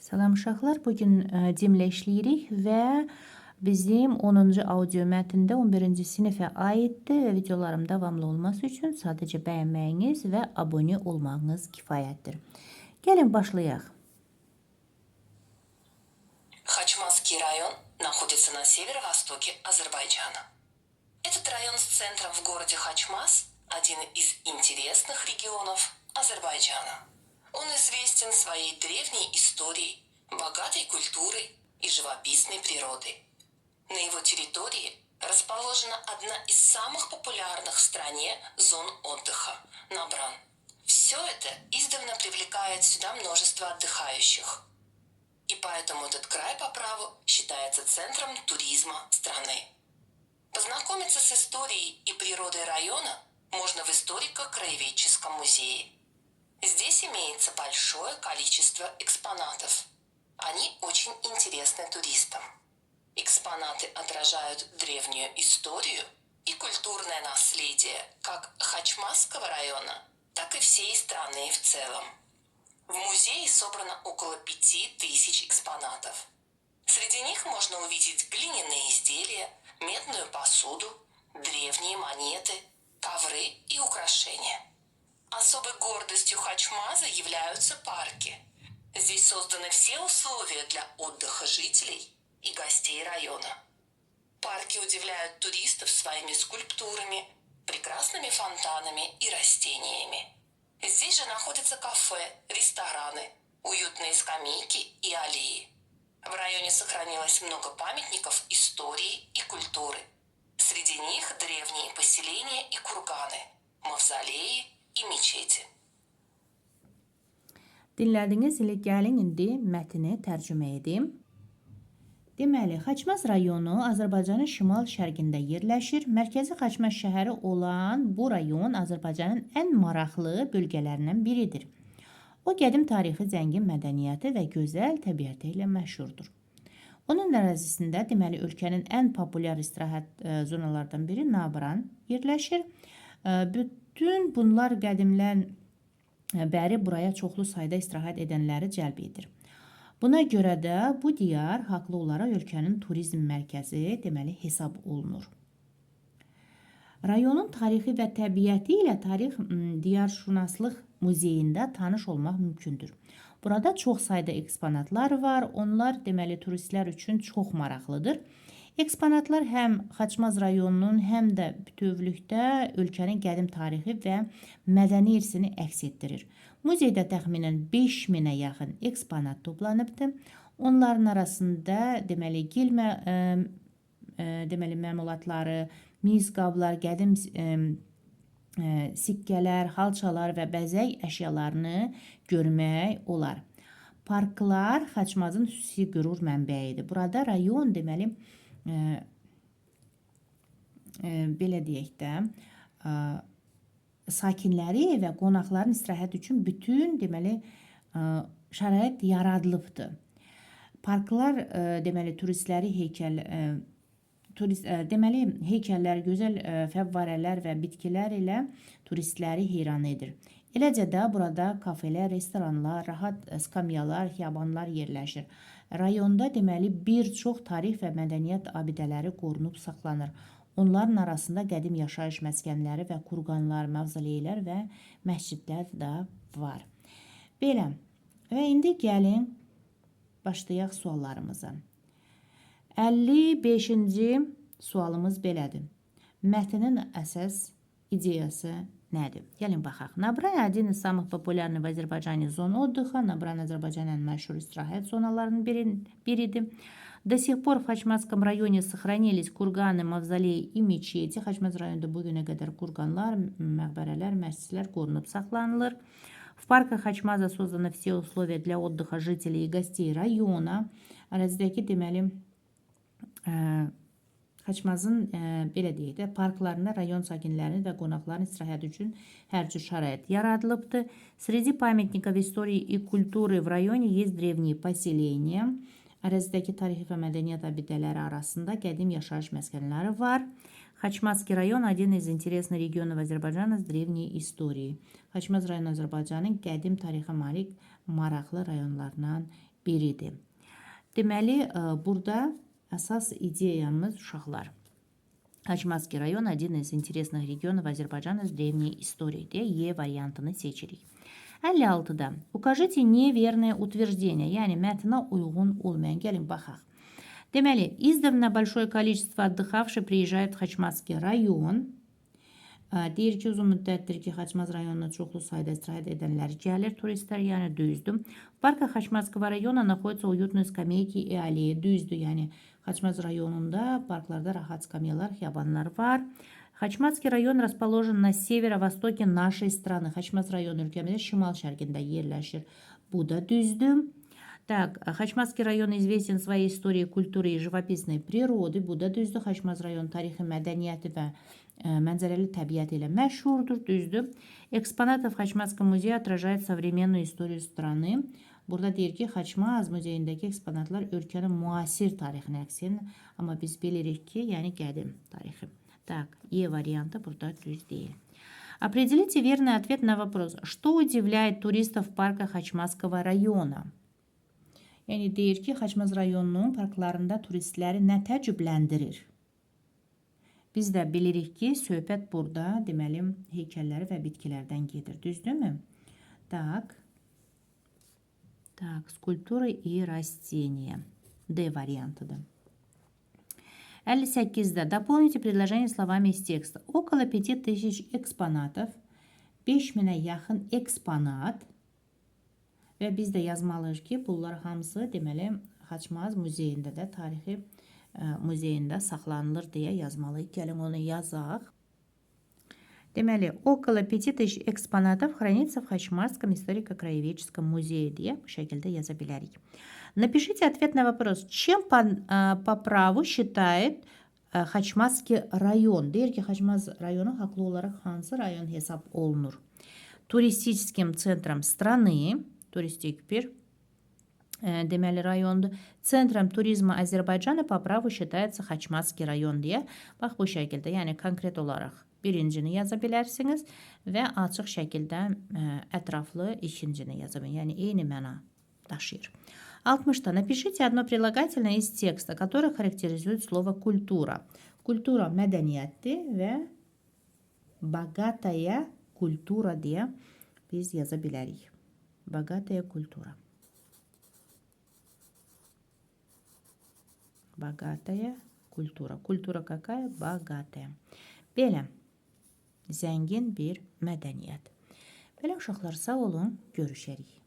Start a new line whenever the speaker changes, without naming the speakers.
Salam uşaqlar, bugün cimlə işləyirik və bizim 10-cu audio mətndə 11-ci sinifə aiddir və videolarım davamlı olması üçün sadəcə bəyənməyiniz və abunə olmağınız kifayətdir. Gəlin başlayaq.
Хачмазский район находится на северо-востоке Азербайджана. Этот район с центром в городе Хачмаз – один из интересных регионов Азербайджана. Он известен своей древней историей, богатой культурой и живописной природой. На его территории расположена одна из самых популярных в стране зон отдыха – Набран. Все это издавна привлекает сюда множество отдыхающих. И поэтому этот край по праву считается центром туризма страны. Познакомиться с историей и природой района можно в историко-краеведческом музее. Здесь имеется большое количество экспонатов. Они очень интересны туристам. Экспонаты отражают древнюю историю и культурное наследие как Хачмазского района, так и всей страны в целом. В музее собрано около 5000 экспонатов. Среди них можно увидеть глиняные изделия, медную посуду, древние монеты, ковры и украшения. Особой гордостью Хачмаза являются парки. Здесь созданы все условия для отдыха жителей и гостей района. Парки удивляют туристов своими скульптурами, прекрасными фонтанами и растениями. Здесь же находятся кафе, рестораны, уютные скамейки и аллеи. В районе сохранилось много памятников истории и культуры. Среди них древние поселения и курганы, мавзолеи и мечети.
Dinlədiniz, ilə gəlin indi mətni tərcümə edim. Deməli, Xaçmaz rayonu Azərbaycanın şimal-şərqində yerləşir. Mərkəzi Xaçmaz şəhəri olan bu rayon Azərbaycanın ən maraqlı bölgələrindən biridir. O, qədim tarixi, zəngin mədəniyyəti və gözəl təbiəti ilə məşhurdur. Onun ərazisində, deməli, ölkənin ən populyar istirahət zonalardan biri Nabran yerləşir. Bütün bunlar qədimdən bəri buraya çoxlu sayda istirahət edənləri cəlb edir. Buna görə də bu diyar haqlı olaraq ölkənin turizm mərkəzi deməli hesab olunur. Rayonun tarixi və təbiəti ilə Tarix Diyarşünaslıq muzeyində tanış olmaq mümkündür. Burada çox sayda eksponatlar var. Onlar deməli turistlər üçün çox maraqlıdır. Eksponatlar həm Xaçmaz rayonunun, həm də bütövlükdə ölkənin qədim tarixi və mədəni irsini əks etdirir. Muzeydə təxminən 5000-ə yaxın eksponat toplanıbdır. Onların arasında deməli gil məmulatları, mis qablar, qədim sikkələr, xalçalar və bəzək əşyalarını görmək olar. Parklar Xaçmazın xüsusi qürur mənbəyidir. Burada rayon deməli belə deyək də sakinləri və qonaqların istirahət üçün bütün deməli şərait yaradılıbdır. Parklar deməli turistləri heykəllər, gözəl fəvvarələr və bitkilər ilə turistləri heyran edir. Eləcə də burada kafelər, restoranlar, rahat skamyalar, xiyabanlar yerləşir. Rayonda deməli bir çox tarix və mədəniyyət abidələri qorunub saxlanır. Onların arasında qədim yaşayış məskənləri və kurqanlar, mavzoleylər və məscidlər də var. Belə. Və indi gəlin başlayaq suallarımıza. 55-ci sualımız belədir. Mətnin əsas ideyası nədir? Gəlin baxaq. Nabran один из самых популярных в Азербайджане зон отдыха. Nabran Azərbaycanın məşhur istirahət zonalarının biridir. До сих пор в Хачмазском районе сохранились курганы, мавзолеи и мечети. Xaçmaz rayonunda bugünə qədər kurqanlar, məqbərələr, məscidlər qorunub saxlanılır. В парках Хачмаза созданы все условия для отдыха жителей и гостей района. Ərazidəki deməli Xaçmazın belə deyək də parklarında rayon sakinlərinin və qonaqların istirahət üçün hər cür şərait yaradılıbdır. Среди памятников истории и культуры в районе есть древние поселения. Ərazidəki tarixi və mədəniyyət abidələri arasında qədim yaşayış məskənləri var. Xaçmazский район один из интересных регионов Azərbaycana с древней историей. Xaçmaz rayonu Azərbaycanın qədim tarixə malik maraqlı rayonlarından biridir. Deməli, burada əsas ideyamız uşaqlar. Хачмазский район – один из интересных регионов Азербайджана с древней историей. E variantını seçirik. 56-da. Укажите неверное утверждение, yəni mətnə uyğun olmayan. Gəlin, baxaq. Deməli, издавна большое количество отдыхавших приезжает в Хачмазский район. Deyir ki, uzun müddətdir ki, Xaçmaz rayonuna çoxlu sayda istirahət edənlər gəlir, turistlər, yəni düzdür. В парках Хачмазского района находятся уютные скамейки и аллеи. Düzdür, yəni Xaçmaz rayonunda parklarda rahat skamyalar, xiyabanlar var. Хачмазский район расположен на северо-востоке нашей страны. Xaçmaz rayonu ülkəmizin şimal-şərqində yerləşir. Bu da düzdür. Так, Хачмазский район известен своей историей, культурой и живописной природы. Bu da düzdür. Xaçmaz rayon tarixi, mədəniyyəti və mənzərəli təbiəti ilə məşhurdur, düzdür. Экспонаты в Хачмазском музее отражают современную историю страны. Burada deyir ki, Xaçmaz muzeyindəki eksponatlar ölkənin müasir tarixini əks edir. Amma biz bilirik ki, yəni qədim tarixi. Так, E variantı burada düz deyil. Определите верный ответ на вопрос. Что удивляет туристов в парках Хачмазского района? Yəni deyir ki, Xaçmaz rayonunun parklarında turistləri nə təəccübləndirir? Biz də bilirik ki, söhbət burada deməli heykəlləri və bitkilərdən gedir. Düzdürmü? Так, скульптуры и растения. D variantıdır. 58-də. Дополните предложение словами из текста. Около 5000 экспонатов, 5000-ə yaxın eksponat və biz də yazmalıyıq ki, bunlar hamısı deməli Xaçmaz muzeyində də tarixi muzeyində saxlanılır deyə yazmalıyıq. Gəlin onu yazaq. Deməli, около 5000 экспонатов хранится в Хачмазском историко-краеведческом музее deyə bu şəkildə yaza bilərik. Напишите ответ на вопрос. Чем по праву считает Хачмазский район? Deyir ki, Xaçmaz rayonu haqlı olaraq hansı rayon hesab olunur? Turistik центром страны, turistik bir deməli rayondur. Центром туризма Azərbaycana по праву считается Xaçmazский rayon deyə. Bax bu şəkildə, yəni konkret olaraq birincini yaza bilərsiniz və açıq şəkildə ətraflı ikincini yaza bilərsiniz. Yəni eyni məna daşıyır. 60-da. Напишите одно прилагательное из текста, которое характеризует слово культура. Kultura mədəniyyətdir və bogataya kultura deyə biz yaza bilərik. Bogataya kultura. Bogataya kultura. Kultura какая? Bogataya. Belə zəngin bir mədəniyyət. Belə uşaqlar, sağ olun, görüşərik.